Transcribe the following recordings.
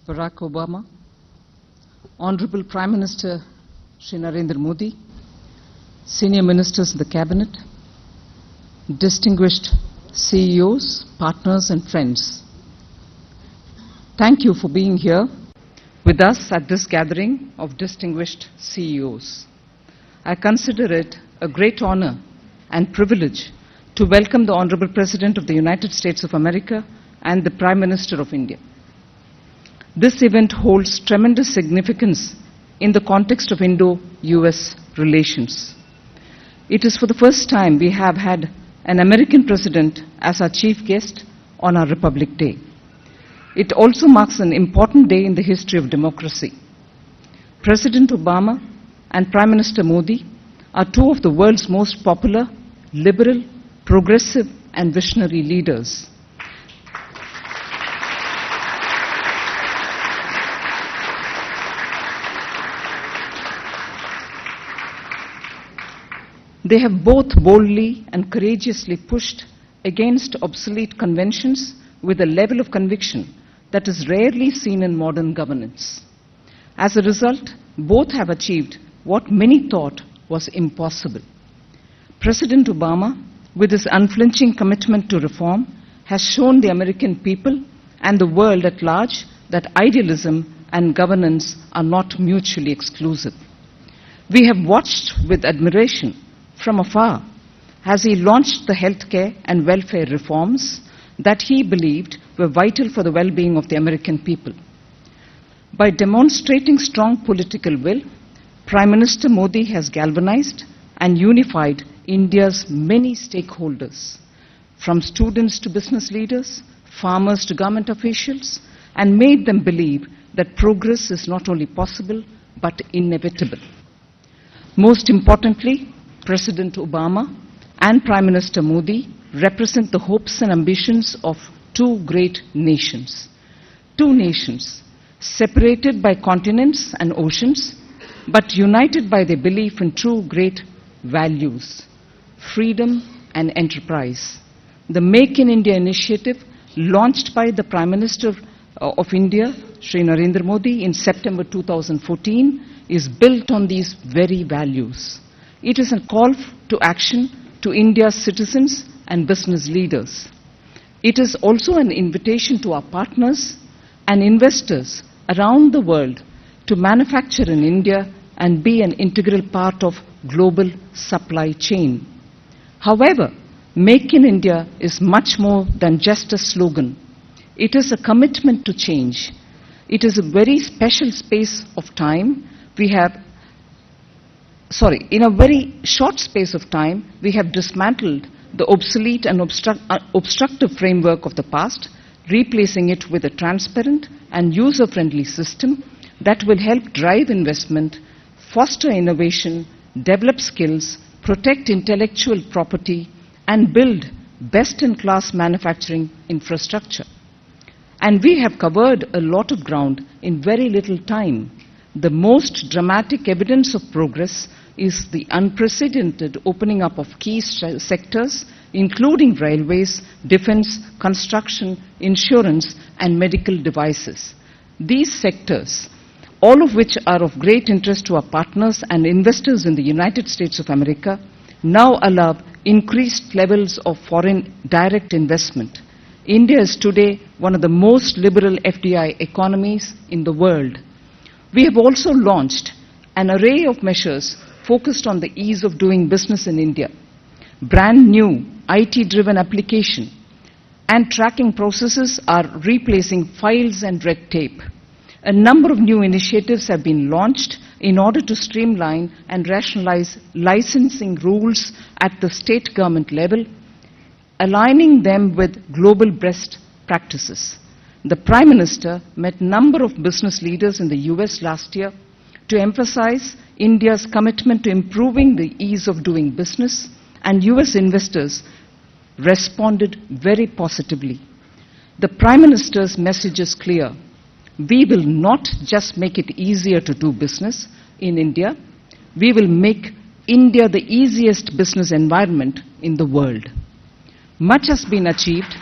Barack Obama, Honorable Prime Minister Shri Narendra Modi, senior ministers in the cabinet, distinguished CEOs, partners and friends. Thank you for being here with us at this gathering of distinguished CEOs. I consider it a great honor and privilege to welcome the Honorable President of the United States of America and the Prime Minister of India. This event holds tremendous significance in the context of Indo-US relations. It is for the first time we have had an American president as our chief guest on our Republic Day. It also marks an important day in the history of democracy. President Obama and Prime Minister Modi are two of the world's most popular, liberal, progressive and visionary leaders. They have both boldly and courageously pushed against obsolete conventions with a level of conviction that is rarely seen in modern governance. As a result, both have achieved what many thought was impossible. President Obama, with his unflinching commitment to reform, has shown the American people and the world at large that idealism and governance are not mutually exclusive. We have watched with admiration from afar as he launched the healthcare and welfare reforms that he believed were vital for the well-being of the American people. By demonstrating strong political will, Prime Minister Modi has galvanized and unified India's many stakeholders, from students to business leaders, farmers to government officials, and made them believe that progress is not only possible but inevitable. Most importantly, President Obama and Prime Minister Modi represent the hopes and ambitions of two great nations. Two nations separated by continents and oceans, but united by their belief in two great values: freedom and enterprise. The Make in India initiative, launched by the Prime Minister of India, Shri Narendra Modi, in September 2014, is built on these very values. It is a call to action to India's citizens and business leaders. It is also an invitation to our partners and investors around the world to manufacture in India and be an integral part of global supply chain. However, Make in India is much more than just a slogan. It is a commitment to change. It is a very special space of time. In a very short space of time, we have dismantled the obsolete and obstructive framework of the past, replacing it with a transparent and user-friendly system that will help drive investment, foster innovation, develop skills, protect intellectual property, and build best-in-class manufacturing infrastructure. And we have covered a lot of ground in very little time. The most dramatic evidence of progress is the unprecedented opening up of key sectors, including railways, defense, construction, insurance, and medical devices. These sectors, all of which are of great interest to our partners and investors in the United States of America, now allow increased levels of foreign direct investment. India is today one of the most liberal FDI economies in the world. We have also launched an array of measures focused on the ease of doing business in India. Brand new IT-driven application and tracking processes are replacing files and red tape. A number of new initiatives have been launched in order to streamline and rationalize licensing rules at the state government level, aligning them with global best practices. The Prime Minister met a number of business leaders in the US last year to emphasize India's commitment to improving the ease of doing business, and US investors responded very positively. The Prime Minister's message is clear. We will not just make it easier to do business in India, we will make India the easiest business environment in the world. Much has been achieved.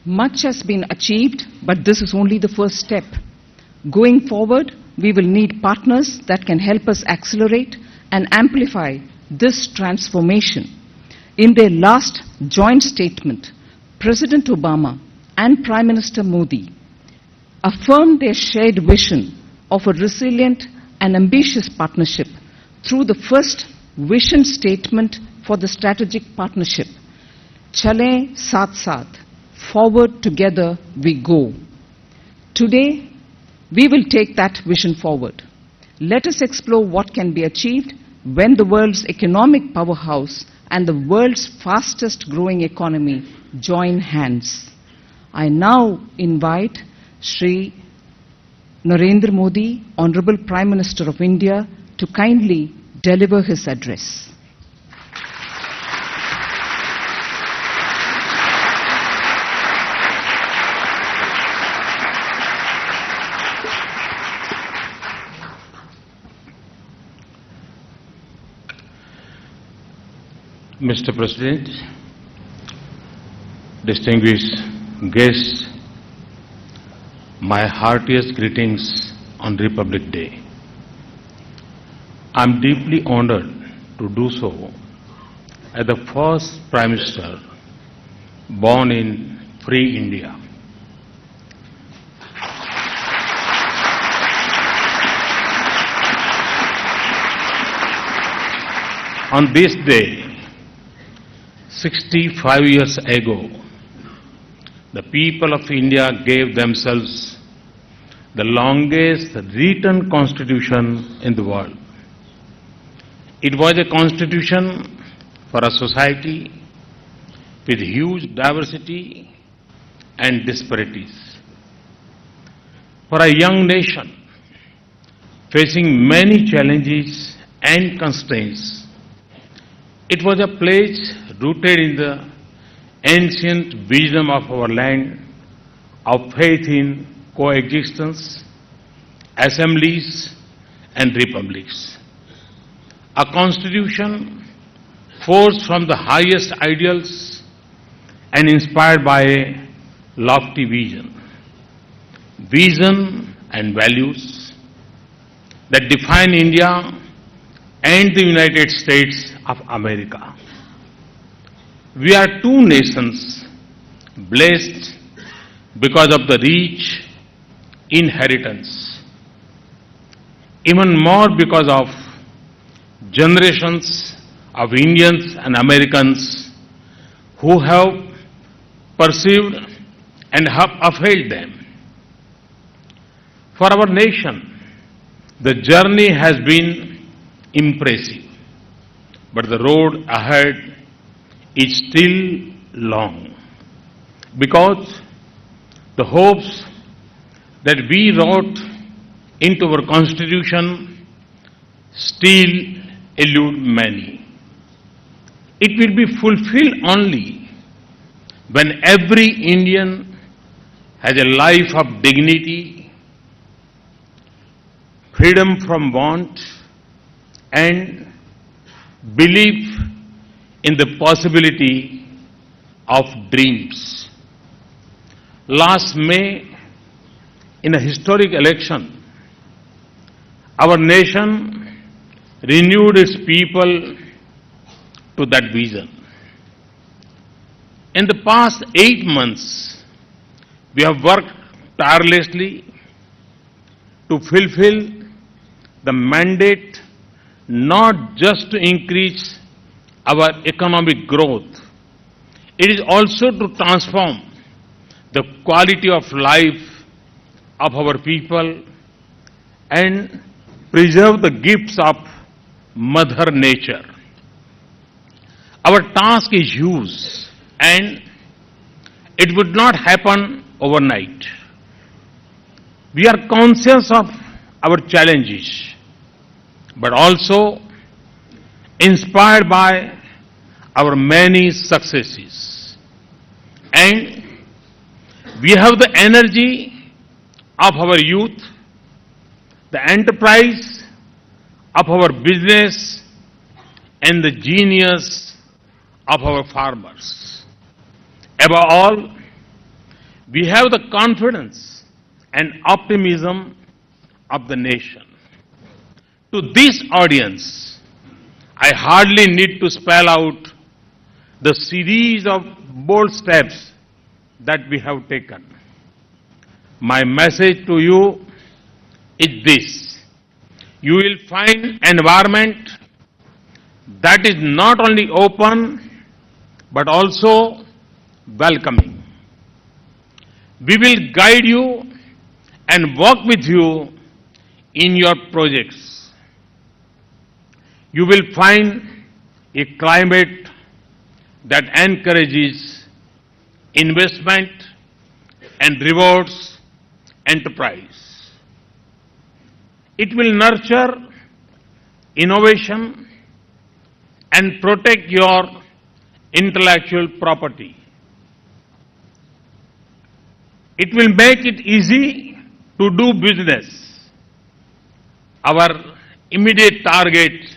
Much has been achieved, but this is only the first step. Going forward, we will need partners that can help us accelerate and amplify this transformation. In their last joint statement, President Obama and Prime Minister Modi affirmed their shared vision of a resilient and ambitious partnership through the first vision statement for the strategic partnership. Chale Saath Saath, forward together we go. Today, we will take that vision forward. Let us explore what can be achieved when the world's economic powerhouse and the world's fastest growing economy join hands. I now invite Shri Narendra Modi, Honorable Prime Minister of India, to kindly deliver his address. Mr. President, distinguished guests, my heartiest greetings on Republic Day. I am deeply honored to do so as the first Prime Minister born in free India. On this day, 65 years ago, the people of India gave themselves the longest written constitution in the world. It was a constitution for a society with huge diversity and disparities. For a young nation facing many challenges and constraints, it was a pledge rooted in the ancient wisdom of our land, of faith in coexistence, assemblies and republics. A constitution forged from the highest ideals and inspired by a lofty vision. Vision and values that define India and the United States of America. We are two nations blessed because of the rich inheritance, even more because of generations of Indians and Americans who have perceived and have upheld them. For our nation, the journey has been impressive, but the road ahead is still long, because the hopes that we wrote into our Constitution still elude many. It will be fulfilled only when every Indian has a life of dignity, freedom from want, and belief in the possibility of dreams. Last May, in a historic election, our nation renewed its people to that vision. In the past 8 months, we have worked tirelessly to fulfill the mandate not just to increase our economic growth, it is also to transform the quality of life of our people and preserve the gifts of Mother Nature. Our task is huge and it would not happen overnight. We are conscious of our challenges, but also inspired by our many successes. And we have the energy of our youth, the enterprise of our business, and the genius of our farmers. Above all, We have the confidence and optimism of the nation. To this audience, I hardly need to spell out the series of bold steps that we have taken. My message to you is this: you will find an environment that is not only open but also welcoming. We will guide you and work with you in your projects. You will find a climate that encourages investment and rewards enterprise. It will nurture innovation and protect your intellectual property. It will make it easy to do business. Our immediate target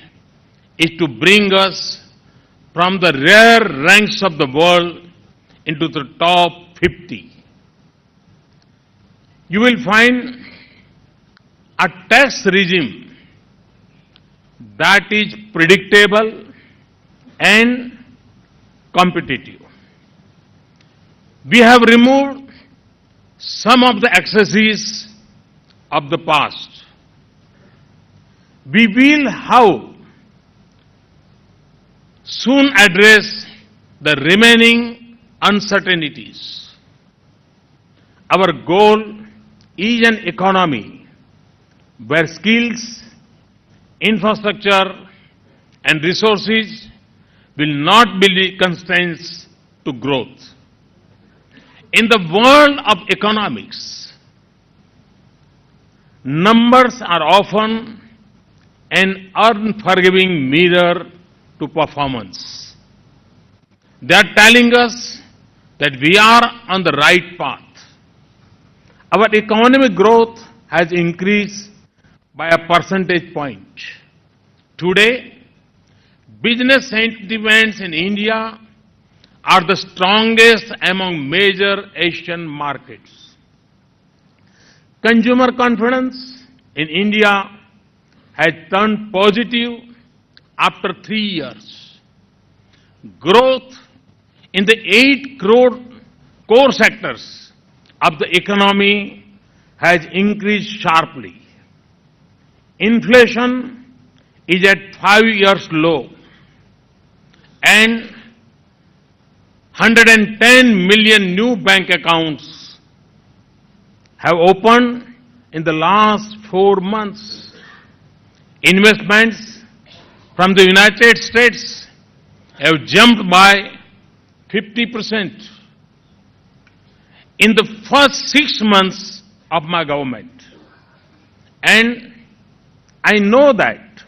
is to bring us from the rare ranks of the world into the top 50. You will find a tax regime that is predictable and competitive. We have removed some of the excesses of the past. We will, how, soon address the remaining uncertainties. Our goal is an economy where skills, infrastructure, and resources will not be the constraints to growth. In the world of economics, numbers are often an unforgiving mirror to performance. They are telling us that we are on the right path. Our economic growth has increased by a percentage point. Today, business sentiments in India are the strongest among major Asian markets. Consumer confidence in India has turned positive after 3 years. Growth in the 8 core sectors of the economy has increased sharply. Inflation is at 5 years low, and 110 million new bank accounts have opened in the last 4 months. Investments from the United States have jumped by 50% in the first 6 months of my government. And I know that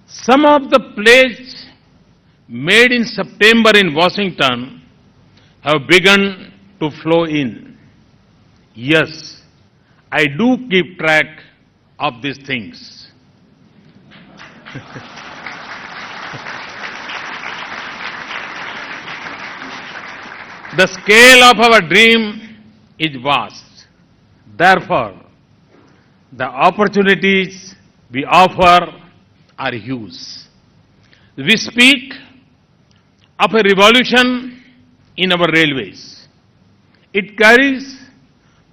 some of the pledges made in September in Washington have begun to flow in. Yes, I do keep track of these things. The scale of our dream is vast. Therefore, the opportunities we offer are huge. We speak of a revolution in our railways. It carries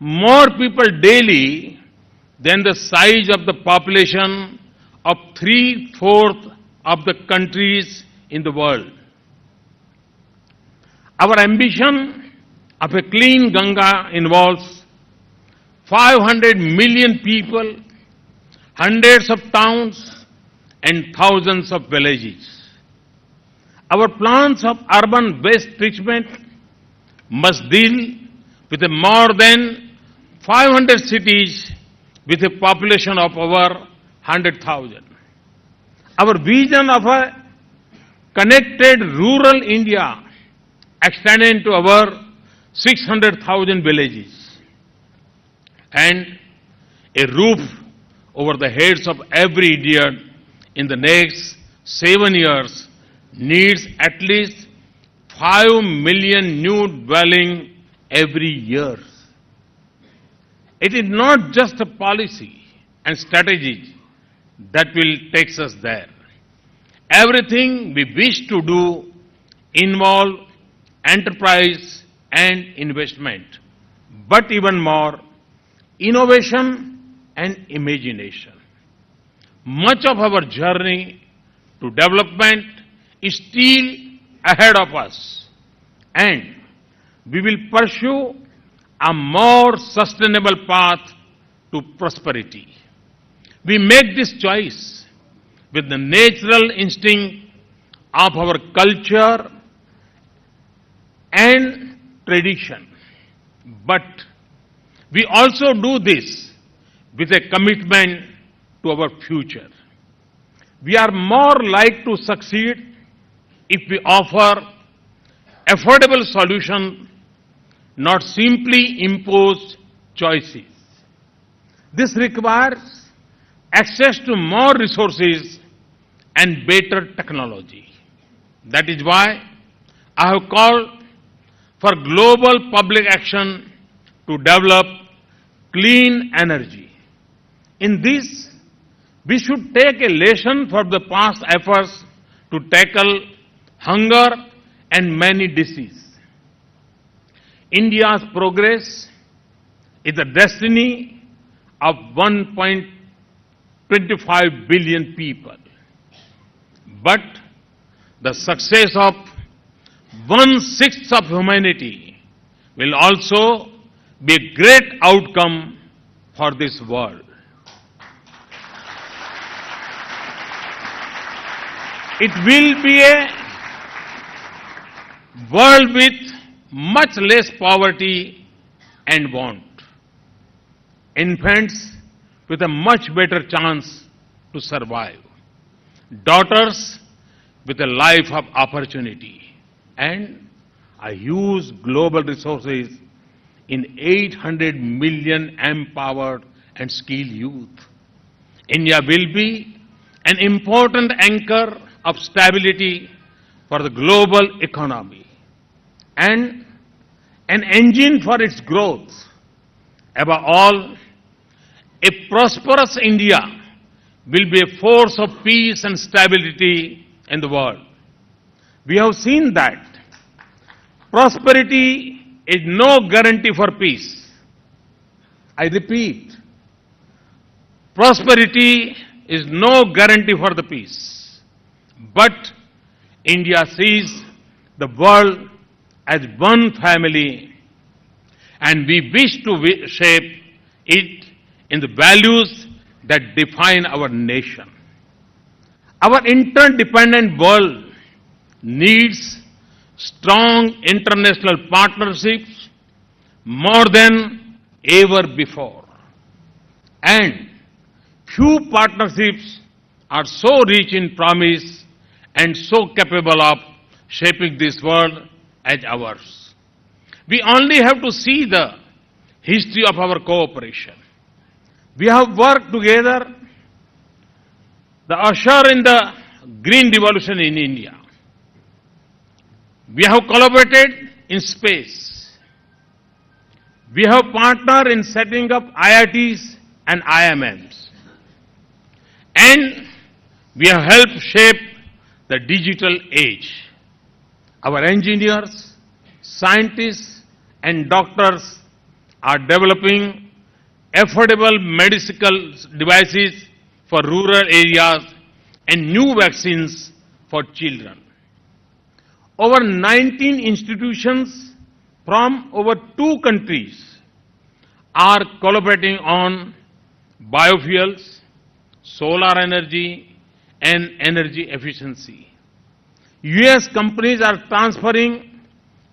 more people daily than the size of the population of 3/4 of the countries in the world. Our ambition of a clean Ganga involves 500 million people, hundreds of towns, and thousands of villages. Our plans of urban waste treatment must deal with more than 500 cities with a population of over 100,000. Our vision of a connected rural India extended to over 600,000 villages, and a roof over the heads of every Indian in the next 7 years needs at least 5 million new dwellings every year. It is not just a policy and strategy that will take us there. Everything we wish to do involve enterprise and investment, but even more, innovation and imagination. Much of our journey to development is still ahead of us, and we will pursue a more sustainable path to prosperity. We make this choice with the natural instinct of our culture and tradition. But we also do this with a commitment to our future. We are more likely to succeed if we offer affordable solutions, not simply impose choices. This requires access to more resources and better technology. That is why I have called for global public action to develop clean energy. In this, we should take a lesson from the past efforts to tackle hunger and many diseases. India's progress is the destiny of 1.25 billion people. But the success of 1/6 of humanity will also be a great outcome for this world. It will be a world with much less poverty and want. Infants with a much better chance to survive. Daughters with a life of opportunity. And a huge global resources in 800 million empowered and skilled youth. India will be an important anchor of stability for the global economy and an engine for its growth. Above all, a prosperous India will be a force of peace and stability in the world. We have seen that prosperity is no guarantee for peace. I repeat, prosperity is no guarantee for the peace. But India sees the world as one family, and we wish to shape it in the values that define our nation. Our interdependent world needs strong international partnerships more than ever before. And few partnerships are so rich in promise and so capable of shaping this world as ours. We only have to see the history of our cooperation. We have worked together, the usher in the Green Revolution in India. We have collaborated in space. We have partnered in setting up IITs and IMMs. And we have helped shape the digital age. Our engineers, scientists, and doctors are developing affordable medical devices for rural areas and new vaccines for children. Over 19 institutions from over 2 countries are collaborating on biofuels, solar energy, and energy efficiency. US companies are transferring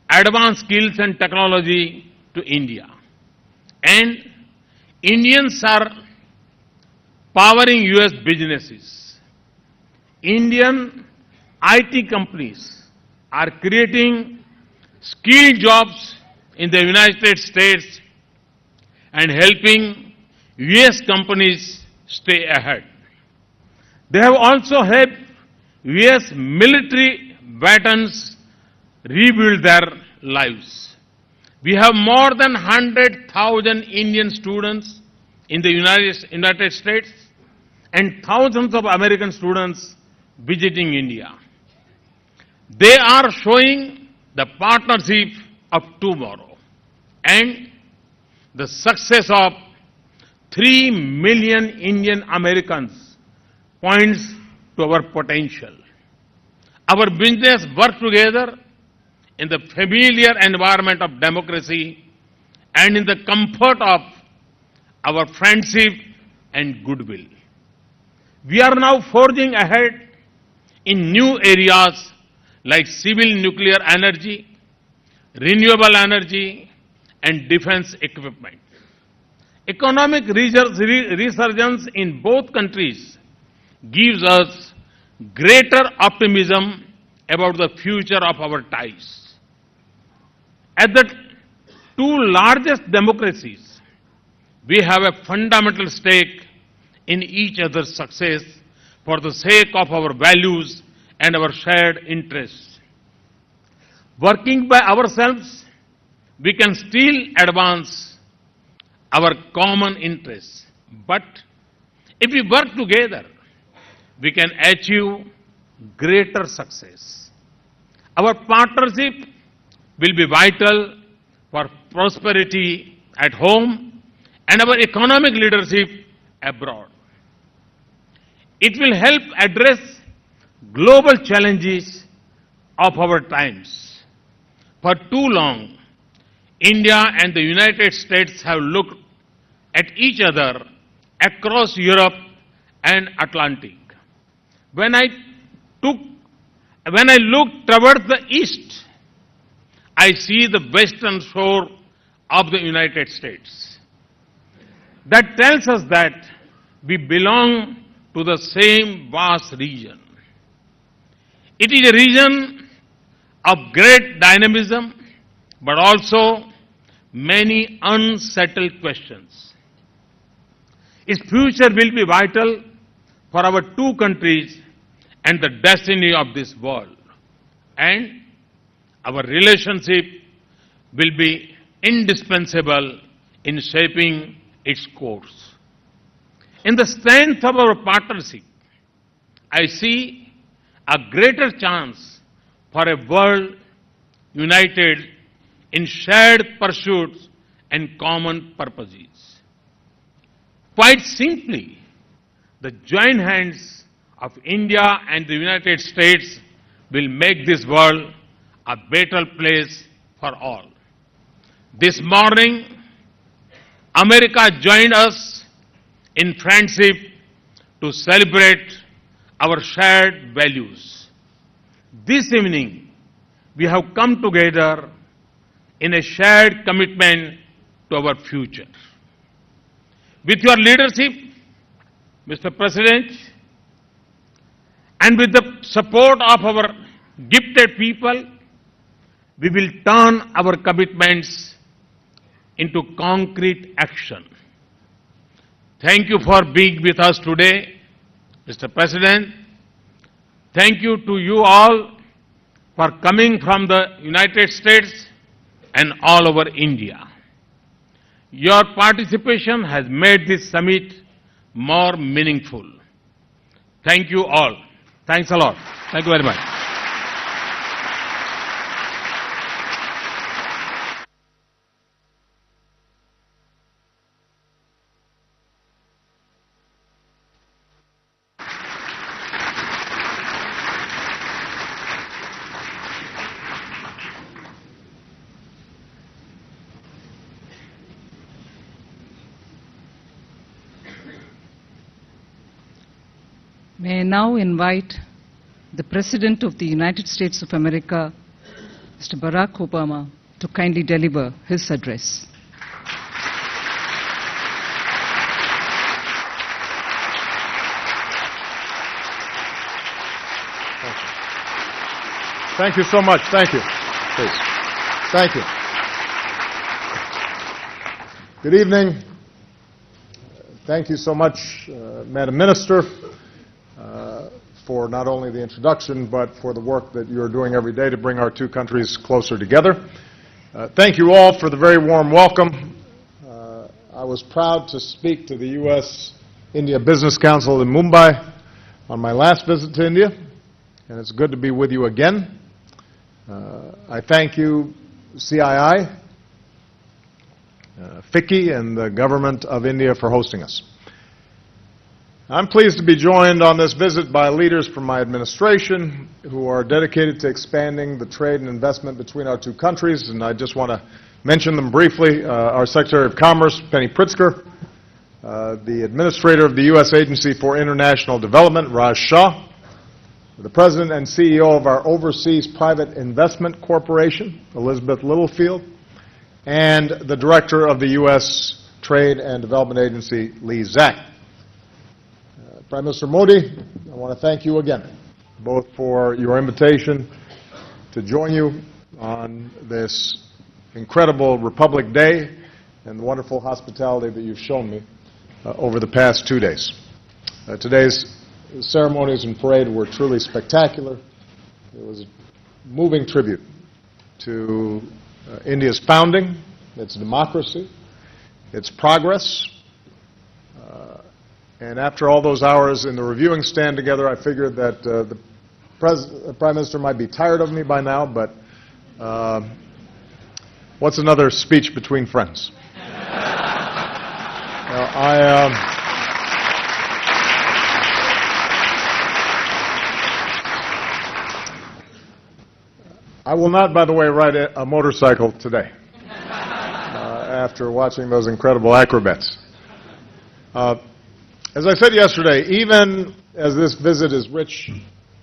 advanced skills and technology to India. And Indians are powering US businesses. Indian IT companies are creating skilled jobs in the United States and helping US companies stay ahead. They have also helped US military veterans rebuild their lives. We have more than 100,000 Indian students in the United States and thousands of American students visiting India. They are showing the partnership of tomorrow and the success of 3 million Indian Americans points to our potential. Our business work together in the familiar environment of democracy and in the comfort of our friendship and goodwill. We are now forging ahead in new areas like civil nuclear energy, renewable energy, and defense equipment. Economic resurgence in both countries gives us greater optimism about the future of our ties. As the two largest democracies, we have a fundamental stake in each other's success for the sake of our values and our shared interests. Working by ourselves, we can still advance our common interests. But if we work together, we can achieve greater success. Our partnership will be vital for prosperity at home and our economic leadership abroad. It will help address global challenges of our times. For too long, India and the United States have looked at each other across Europe and Atlantic. When I look towards the east, I see the western shore of the United States. That tells us that we belong to the same vast region. It is a region of great dynamism, but also many unsettled questions. Its future will be vital for our two countries and the destiny of this world. And our relationship will be indispensable in shaping its course. In the strength of our partnership, I see a greater chance for a world united in shared pursuits and common purposes. Quite simply, the joint hands of India and the United States will make this world a better place for all. This morning, America joined us in friendship to celebrate our shared values. This evening, we have come together in a shared commitment to our future. With your leadership, Mr. President, and with the support of our gifted people, we will turn our commitments into concrete action. Thank you for being with us today, Mr. President. Thank you to you all for coming from the United States and all over India. Your participation has made this summit more meaningful. Thank you all. Thanks a lot. Thank you very much. May I now invite the President of the United States of America, Mr. Barack Obama, to kindly deliver his address. Thank you so much. Thank you. Please. Thank you. Good evening. Thank you so much, Madam Minister, for not only the introduction, but for the work that you're doing every day to bring our two countries closer together. Thank you all for the very warm welcome. I was proud to speak to the U.S.-India Business Council in Mumbai on my last visit to India, and it's good to be with you again. I thank you, CII, FICCI, and the Government of India for hosting us. I'm pleased to be joined on this visit by leaders from my administration who are dedicated to expanding the trade and investment between our two countries, and I just want to mention them briefly. Our Secretary of Commerce, Penny Pritzker, the Administrator of the U.S. Agency for International Development, Raj Shah, the President and CEO of our Overseas Private Investment Corporation, Elizabeth Littlefield, and the Director of the U.S. Trade and Development Agency, Lee Zack. Prime Minister Modi, I want to thank you again, both for your invitation to join you on this incredible Republic Day and the wonderful hospitality that you've shown me over the past 2 days. Today's ceremonies and parade were truly spectacular. It was a moving tribute to India's founding, its democracy, its progress. And after all those hours in the reviewing stand together, I figured that the Prime Minister might be tired of me by now, but what's another speech between friends? I will not, by the way, ride a motorcycle today after watching those incredible acrobats. As I said yesterday, even as this visit is rich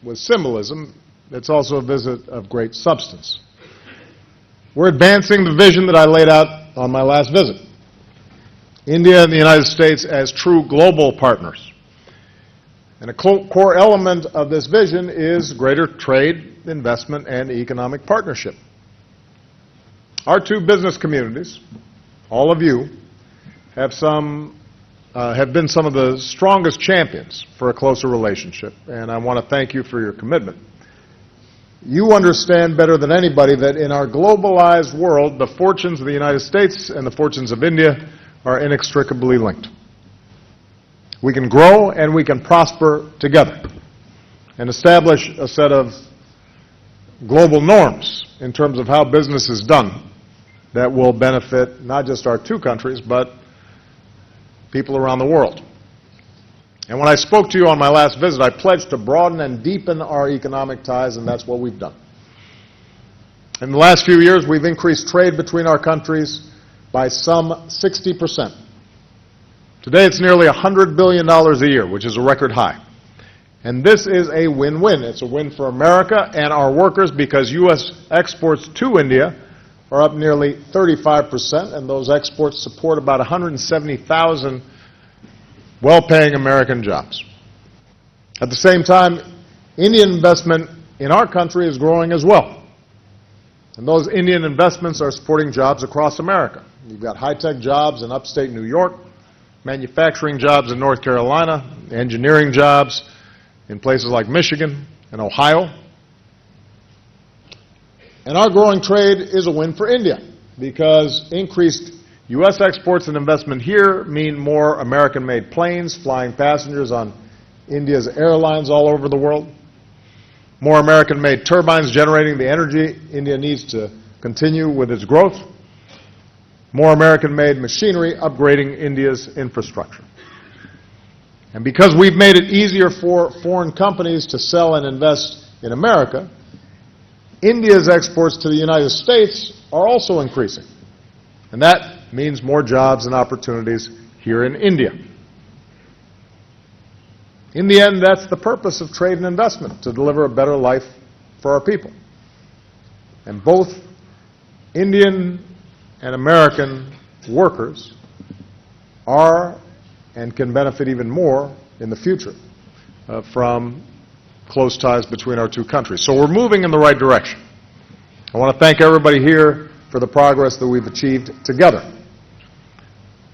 with symbolism, it's also a visit of great substance. We're advancing the vision that I laid out on my last visit. India and the United States as true global partners. And a core element of this vision is greater trade, investment, and economic partnership. Our two business communities, all of you, have been some of the strongest champions for a closer relationship, and I want to thank you for your commitment. You understand better than anybody that in our globalized world, the fortunes of the United States and the fortunes of India are inextricably linked. We can grow and we can prosper together and establish a set of global norms in terms of how business is done that will benefit not just our two countries, but people around the world. And when I spoke to you on my last visit, I pledged to broaden and deepen our economic ties, and that's what we've done. In the last few years, we've increased trade between our countries by some 60%. Today, it's nearly $100 billion a year, which is a record high. And this is a win-win. It's a win for America and our workers because U.S. exports to India are up nearly 35%, and those exports support about 170,000 well-paying American jobs. At the same time, Indian investment in our country is growing as well. And those Indian investments are supporting jobs across America. You've got high-tech jobs in upstate New York, manufacturing jobs in North Carolina, engineering jobs in places like Michigan and Ohio. And our growing trade is a win for India because increased U.S. exports and investment here mean more American-made planes flying passengers on India's airlines all over the world, more American-made turbines generating the energy India needs to continue with its growth, more American-made machinery upgrading India's infrastructure. And because we've made it easier for foreign companies to sell and invest in America, India's exports to the United States are also increasing. And that means more jobs and opportunities here in India. In the end, that's the purpose of trade and investment, to deliver a better life for our people. And both Indian and American workers are and can benefit even more in the future from close ties between our two countries. So we're moving in the right direction. I want to thank everybody here for the progress that we've achieved together.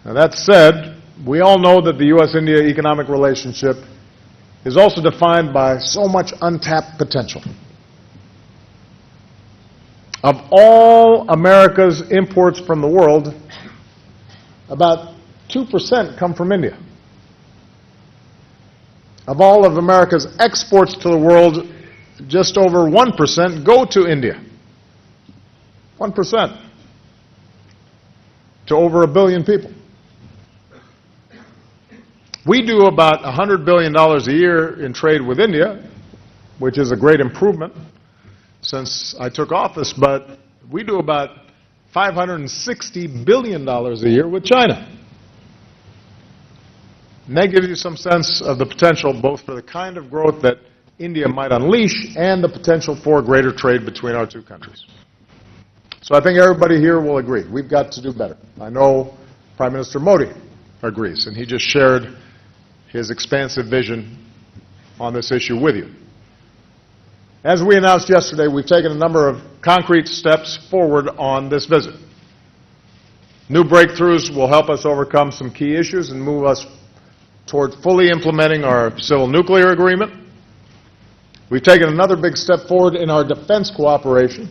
Now, that said, we all know that the U.S.-India economic relationship is also defined by so much untapped potential. Of all America's imports from the world, about 2% come from India. Of all of America's exports to the world, just over 1% go to India. 1%. To over 1 billion people. We do about $100 billion a year in trade with India, which is a great improvement since I took office, but we do about $560 billion a year with China. And that gives you some sense of the potential both for the kind of growth that India might unleash and the potential for greater trade between our two countries. So I think everybody here will agree. We've got to do better. I know Prime Minister Modi agrees, and he just shared his expansive vision on this issue with you. As we announced yesterday, we've taken a number of concrete steps forward on this visit. New breakthroughs will help us overcome some key issues and move us toward fully implementing our civil nuclear agreement. We've taken another big step forward in our defense cooperation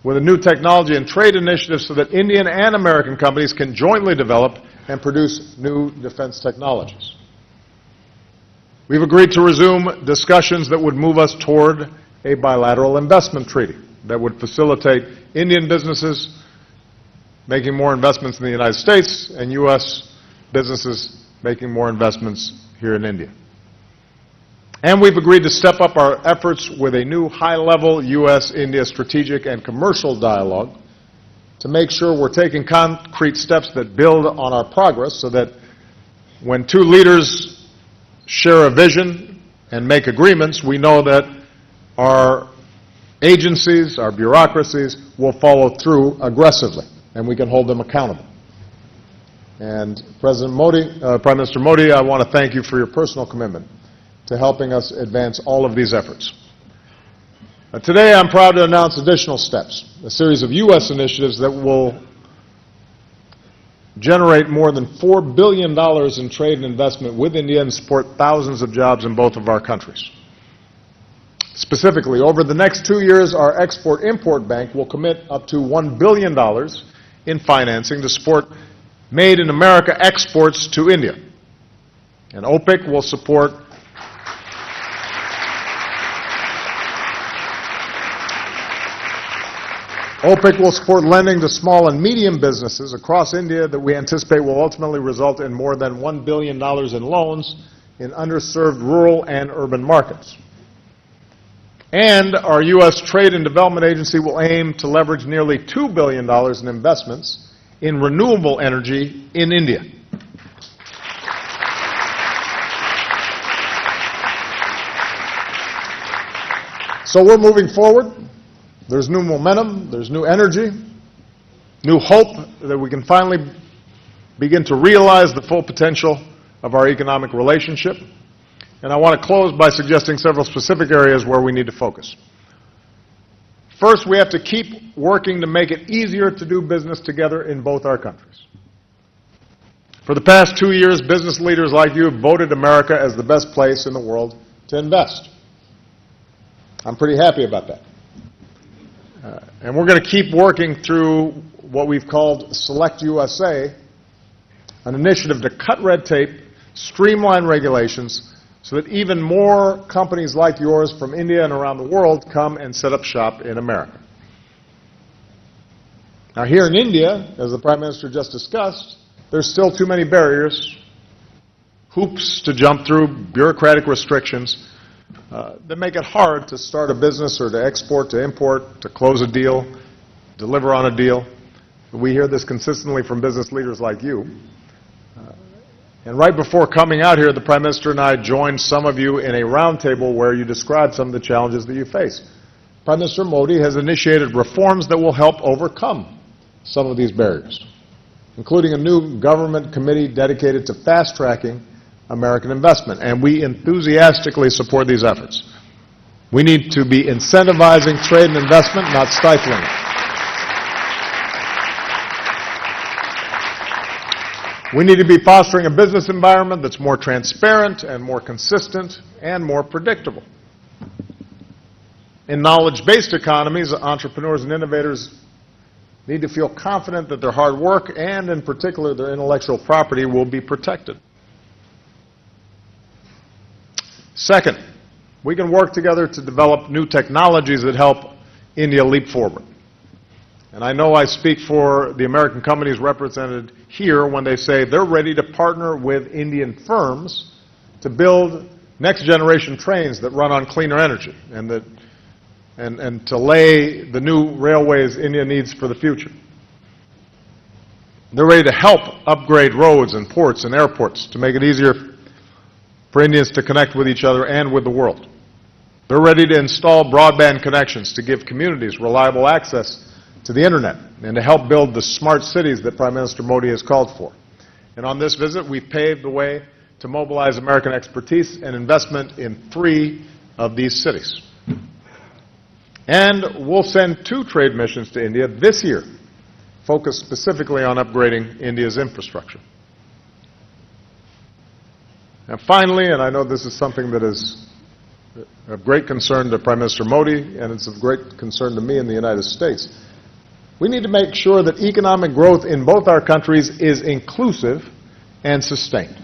with a new technology and trade initiative so that Indian and American companies can jointly develop and produce new defense technologies. We've agreed to resume discussions that would move us toward a bilateral investment treaty that would facilitate Indian businesses making more investments in the United States and U.S. businesses making more investments here in India. And we've agreed to step up our efforts with a new high-level U.S.-India strategic and commercial dialogue to make sure we're taking concrete steps that build on our progress so that when two leaders share a vision and make agreements, we know that our agencies, our bureaucracies will follow through aggressively, and we can hold them accountable. And President Modi, Prime Minister Modi, I want to thank you for your personal commitment to helping us advance all of these efforts. Today, I'm proud to announce additional steps, a series of U.S. initiatives that will generate more than $4 billion in trade and investment with India and support thousands of jobs in both of our countries. Specifically, over the next 2 years, our Export-Import Bank will commit up to $1 billion in financing to support Made in America exports to India. And OPIC will support lending to small and medium businesses across India that we anticipate will ultimately result in more than $1 billion in loans in underserved rural and urban markets. And our U.S. Trade and Development Agency will aim to leverage nearly $2 billion in investments in renewable energy in India. So we're moving forward. There's new momentum, there's new energy, new hope that we can finally begin to realize the full potential of our economic relationship. And I want to close by suggesting several specific areas where we need to focus. First, we have to keep working to make it easier to do business together in both our countries. For the past 2 years, business leaders like you have voted America as the best place in the world to invest. I'm pretty happy about that. And we're going to keep working through what we've called Select USA, an initiative to cut red tape, streamline regulations, so that even more companies like yours from India and around the world come and set up shop in America. Now here in India, as the Prime Minister just discussed, there's still too many barriers, hoops to jump through, bureaucratic restrictions that make it hard to start a business or to export, to import, to close a deal, deliver on a deal. We hear this consistently from business leaders like you. And right before coming out here, the Prime Minister and I joined some of you in a roundtable where you described some of the challenges that you face. Prime Minister Modi has initiated reforms that will help overcome some of these barriers, including a new government committee dedicated to fast-tracking American investment, and we enthusiastically support these efforts. We need to be incentivizing trade and investment, not stifling it. We need to be fostering a business environment that's more transparent and more consistent and more predictable. In knowledge-based economies, entrepreneurs and innovators need to feel confident that their hard work and, in particular, their intellectual property will be protected. Second, we can work together to develop new technologies that help India leap forward. And I know I speak for the American companies represented here when they say they're ready to partner with Indian firms to build next-generation trains that run on cleaner energy and to lay the new railways India needs for the future. They're ready to help upgrade roads and ports and airports to make it easier for Indians to connect with each other and with the world. They're ready to install broadband connections to give communities reliable access to the Internet and to help build the smart cities that Prime Minister Modi has called for. And on this visit, we've paved the way to mobilize American expertise and investment in 3 of these cities. And we'll send 2 trade missions to India this year, focused specifically on upgrading India's infrastructure. And finally, and I know this is something that is of great concern to Prime Minister Modi, and it's of great concern to me in the United States, we need to make sure that economic growth in both our countries is inclusive and sustained.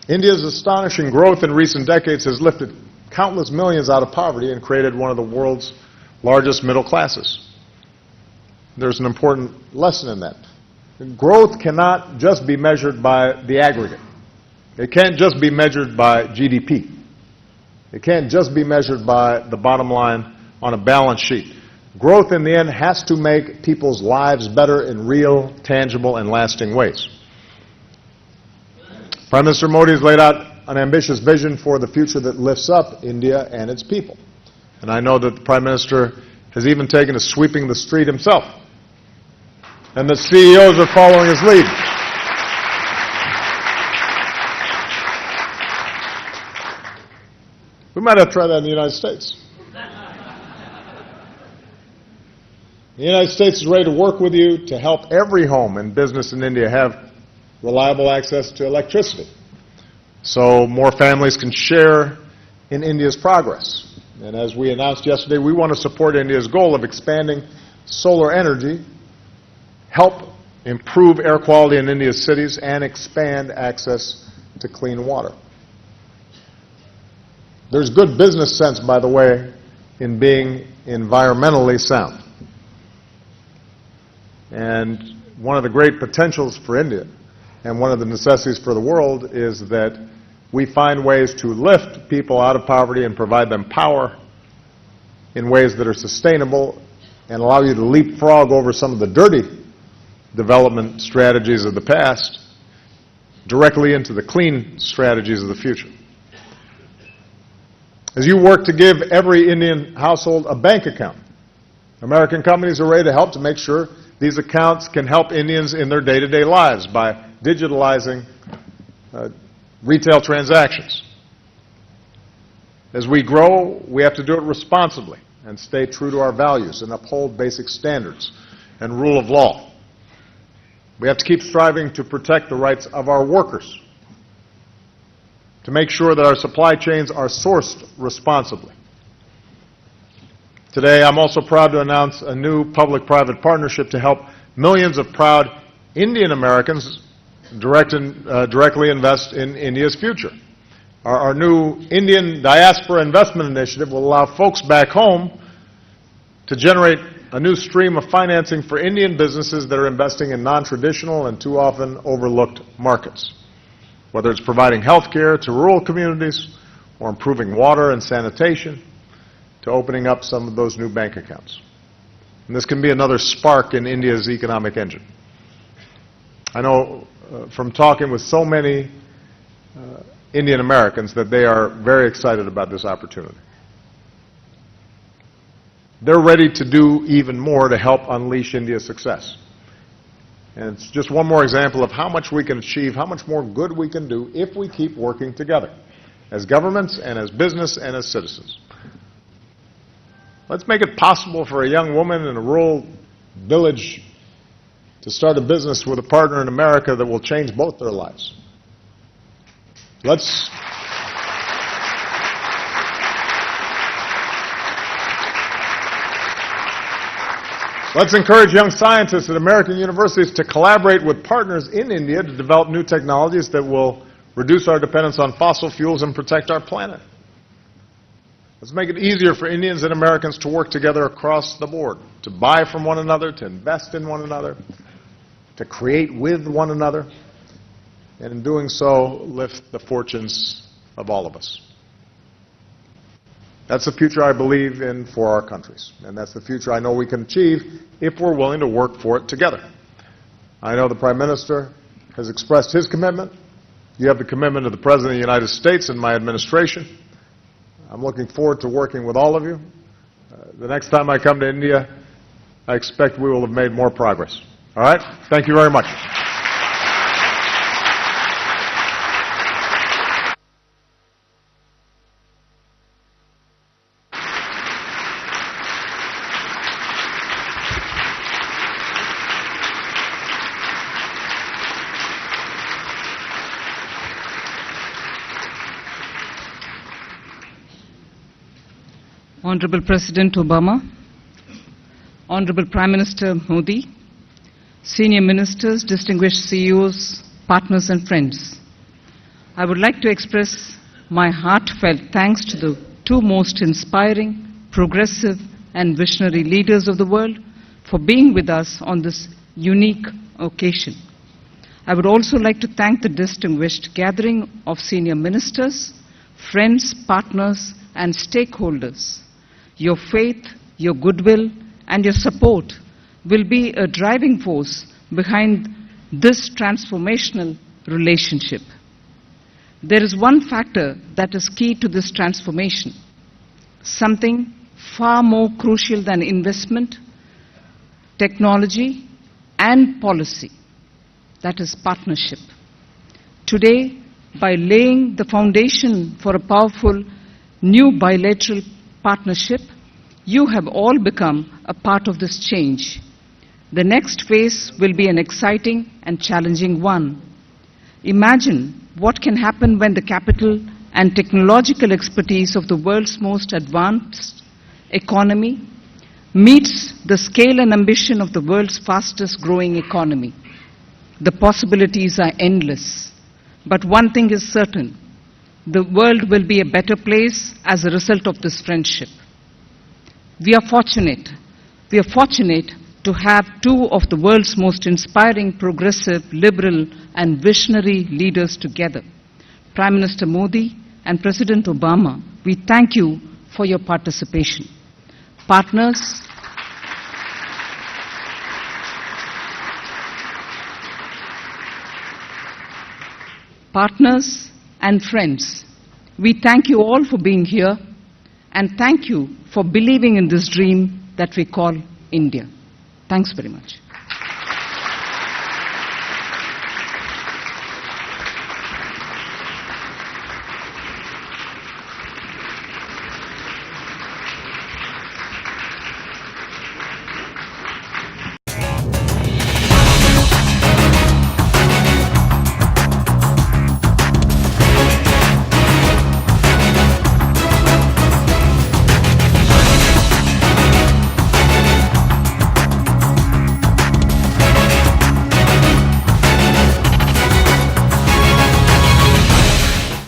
India's astonishing growth in recent decades has lifted countless millions out of poverty and created one of the world's largest middle classes. There's an important lesson in that. Growth cannot just be measured by the aggregate. It can't just be measured by GDP. It can't just be measured by the bottom line on a balance sheet. Growth in the end has to make people's lives better in real, tangible, and lasting ways. Prime Minister Modi has laid out an ambitious vision for the future that lifts up India and its people. And I know that the Prime Minister has even taken to sweeping the street himself. And the CEOs are following his lead. We might have to try that in the United States. The United States is ready to work with you to help every home and business in India have reliable access to electricity, so more families can share in India's progress. And as we announced yesterday, we want to support India's goal of expanding solar energy, help improve air quality in India's cities, and expand access to clean water. There's good business sense, by the way, in being environmentally sound. And one of the great potentials for India and one of the necessities for the world is that we find ways to lift people out of poverty and provide them power in ways that are sustainable and allow you to leapfrog over some of the dirty development strategies of the past directly into the clean strategies of the future. As you work to give every Indian household a bank account, American companies are ready to help to make sure these accounts can help Indians in their day-to-day lives by digitalizing retail transactions. As we grow, we have to do it responsibly and stay true to our values and uphold basic standards and rule of law. We have to keep striving to protect the rights of our workers, to make sure that our supply chains are sourced responsibly. Today, I'm also proud to announce a new public-private partnership to help millions of proud Indian Americans directly invest in India's future. Our new Indian Diaspora Investment Initiative will allow folks back home to generate a new stream of financing for Indian businesses that are investing in non-traditional and too often overlooked markets, whether it's providing health care to rural communities or improving water and sanitation, to opening up some of those new bank accounts. And this can be another spark in India's economic engine. I know from talking with so many Indian Americans that they are very excited about this opportunity. They're ready to do even more to help unleash India's success. And it's just one more example of how much we can achieve, how much more good we can do if we keep working together, as governments and as business and as citizens. Let's make it possible for a young woman in a rural village to start a business with a partner in America that will change both their lives. Let's encourage young scientists at American universities to collaborate with partners in India to develop new technologies that will reduce our dependence on fossil fuels and protect our planet. Let's make it easier for Indians and Americans to work together across the board, to buy from one another, to invest in one another, to create with one another, and in doing so, lift the fortunes of all of us. That's the future I believe in for our countries, and that's the future I know we can achieve if we're willing to work for it together. I know the Prime Minister has expressed his commitment. You have the commitment of the President of the United States and my administration. I'm looking forward to working with all of you. The next time I come to India, I expect we will have made more progress. All right? Thank you very much. Honorable President Obama, Honorable Prime Minister Modi, senior ministers, distinguished CEOs, partners and friends, I would like to express my heartfelt thanks to the two most inspiring, progressive and visionary leaders of the world for being with us on this unique occasion. I would also like to thank the distinguished gathering of senior ministers, friends, partners and stakeholders. Your faith, your goodwill, and your support will be a driving force behind this transformational relationship. There is one factor that is key to this transformation, something far more crucial than investment, technology, and policy. That is partnership. Today, by laying the foundation for a powerful new bilateral partnership, you have all become a part of this change. The next phase will be an exciting and challenging one. Imagine what can happen when the capital and technological expertise of the world's most advanced economy meets the scale and ambition of the world's fastest growing economy. The possibilities are endless. But one thing is certain. The world will be a better place as a result of this friendship. We are fortunate to have two of the world's most inspiring, progressive, liberal and visionary leaders together. Prime Minister Modi and President Obama, we thank you for your participation. Partners, and friends, we thank you all for being here and thank you for believing in this dream that we call India. Thanks very much.